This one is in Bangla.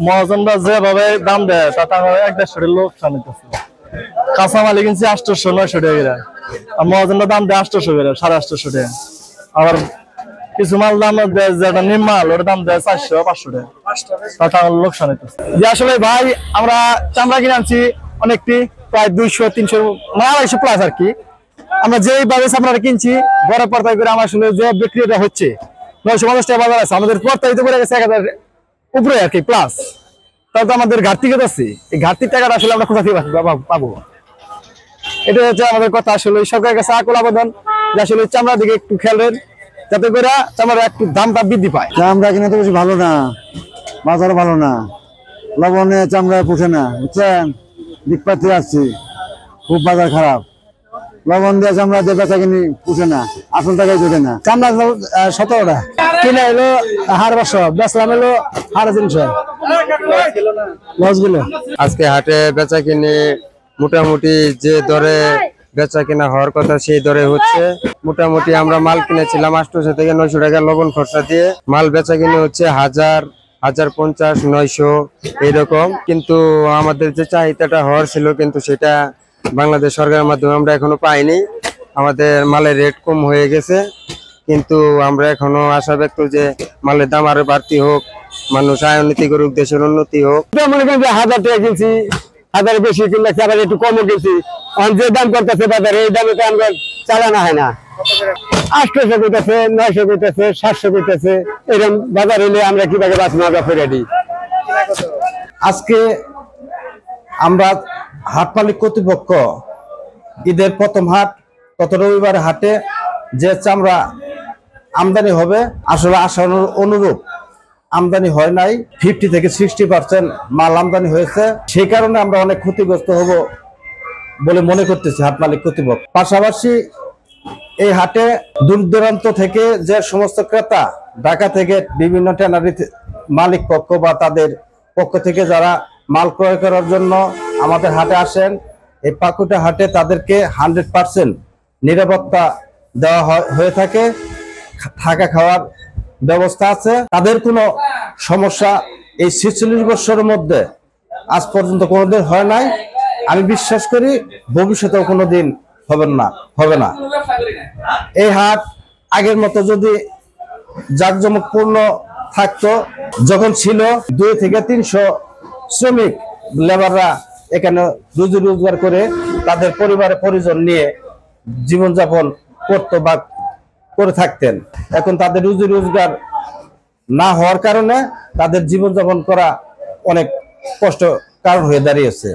মহাজনরা যেভাবে দাম দেয় তাতে আমার 1-1.5 লোক শানিতেছে। কাঁচা মালি কিনছি 800-900 টাকা, আর মহাজনরা দাম দেয় 800 করে, 850 টাকা। আবার কিছু মাল দাম দেয় যেটা নিম মাল, ওটার দাম দেয় 400-500 টাকা, তাতে আমার লোক শানিতেছে। যে আসলে ভাই আমরা চামড়া কিনে আনছি অনেকটি, প্রায় 200-300 মানে 250 প্লাস আর কি। আমরা যেইভাবে চামড়াটা কিনছি বড় পর্দায় করে আমার আসলে যে বিক্রিটা হচ্ছে 950 টাকা বাজার আছে, আমাদের পর্দায় পড়ে গেছে 1000 উপরে আর কি প্লাস। তাহলে তো আমাদের ঘাটতি কেটে আছে, এই ঘাটতির টাকাটা আসলে আমরা কোথা থেকে পাবো? এটা হচ্ছে আমাদের কথা। আসলে সরকারের কাছে আকুল আবেদন যে আসলে চামড়ার দিকে একটু খেয়াল রাখেন, যাতে করে চামড়ার একটু দামটা বৃদ্ধি পায়। চামড়া কিনা তো বেশি ভালো না, বাজার ভালো না, লবণে চামড়া পুষে না, বুঝছেন? দিক পাতে আসছি, খুব বাজার খারাপ। লবণ দিয়ে চামড়া দিয়ে বেচা কিনি পুষে না, আসল টাকায় জোটে না। চামড়া 17টা কিনে এলো 500, বেচলাম এলো 350, লস গুলো। আজকে হাটে বেচা কিনে মোটামুটি যে দরে বেচা কিনা হওয়ার কথা সেই দরে হচ্ছে। মোটামুটি আমরা মাল কিনেছিলাম 800 থেকে 900 টাকা লবণ খরচা দিয়ে, মাল বেচা কিনে হচ্ছে 1000, 1050, 900 এইরকম। কিন্তু আমাদের যে চাহিদাটা হওয়ার ছিল কিন্তু সেটা বাংলাদেশ সরকারের মাধ্যমে আমরা এখনো পাইনি। আমাদের মালের রেট কম হয়ে গেছে, কিন্তু আমরা এখনো আশা ব্যক্ত যে মালের দাম আরো বাড়তি হোক, মানুষ আয় উন্নতি করুক, দেশের উন্নতি হোক। মনে করেন যে 1000 টাকা কিনছি, 1000 বেশি কিনলে আবার একটু কমও কিনছি, যে দাম করতেছে বাজারে এই দামে তো আমরা চালানো হয় না। 800 কইতেছে, 900 কইতেছে, 700 কইতেছে, এরকম বাজার হলে আমরা কিভাবে বাঁচবো? আমরা ফেরাডি। আজকে আমরা হাট মালিক কর্তৃপক্ষ ঈদের প্রথম হাট, গত রবিবার হাটে যে চামড়া আমদানি হবে আসলে আশার অনুরূপ আমদানি হয় নাই। 50 থেকে 60% মাল আমদানি হয়েছে, সেই কারণে আমরা অনেক ক্ষতিগ্রস্ত হব বলে মনে করতেছি হাট মালিক কর্তৃপক্ষ। পাশাপাশি এই হাটে দূর দূরান্ত থেকে যে সমস্ত ক্রেতা, ঢাকা থেকে বিভিন্ন ট্যানারি মালিক পক্ষ বা তাদের পক্ষ থেকে যারা মাল ক্রয় করার জন্য আমাদের হাটে আসেন, এই পাকুটা হাটে তাদেরকে 100% নিরাপত্তা দেওয়া হয়ে থাকে, থাকা খাওয়ার ব্যবস্থা আছে। তাদের কোনো সমস্যা এই 46 বছরের মধ্যে আজ পর্যন্ত কোনোদিন হয় নাই। আমি বিশ্বাস করি ভবিষ্যতেও কোনোদিন হবে না। এই হাট আগের মতো যদি জাঁকজমকপূর্ণ থাকতো, যখন ছিল 2 থেকে 300 শ্রমিক লেবাররা এখানে রুজি রোজগার করে তাদের পরিবারের পরিজন নিয়ে জীবনযাপন করতো বা করে থাকতেন, এখন তাদের রুজি রোজগার না হওয়ার কারণে তাদের জীবনযাপন করা অনেক কষ্ট কারণ হয়ে দাঁড়িয়েছে।